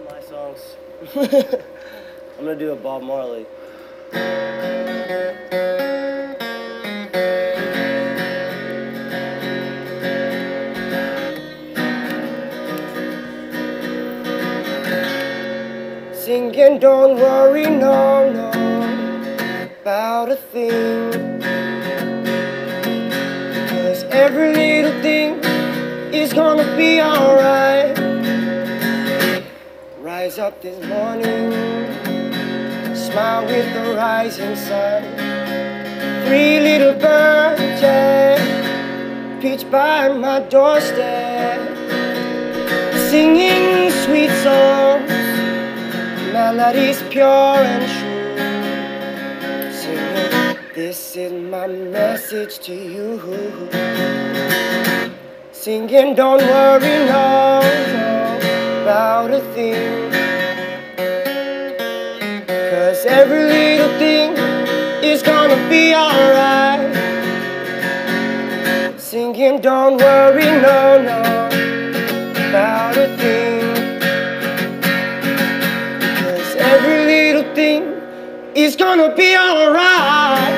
my songs. I'm gonna do a Bob Marley. Singing, don't worry, no, no, about a thing, 'cause every little thing is gonna be alright. Rise up this morning, smile with the rising sun. 3 little birds, yeah, pitch by my doorstep, singing sweet songs, melodies pure and true, singing, this is my message to you. Singing, don't worry, no, no, about a thing, 'cause every little thing is gonna be alright. Singing, don't worry, no, no, about a thing, every little thing is gonna be alright.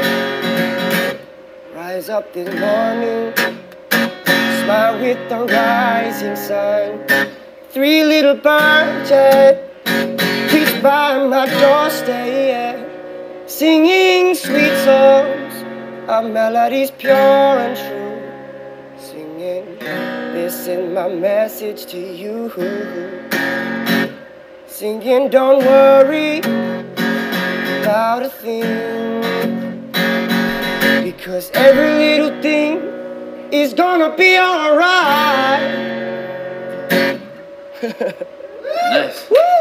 Rise up this morning, smile with the rising sun. 3 little birds, yeah, pitch by my doorstep, yeah, singing sweet songs of melodies pure and true, singing, this is my message to you. Singing, don't worry about a thing, because every little thing is gonna be alright. Nice. Woo!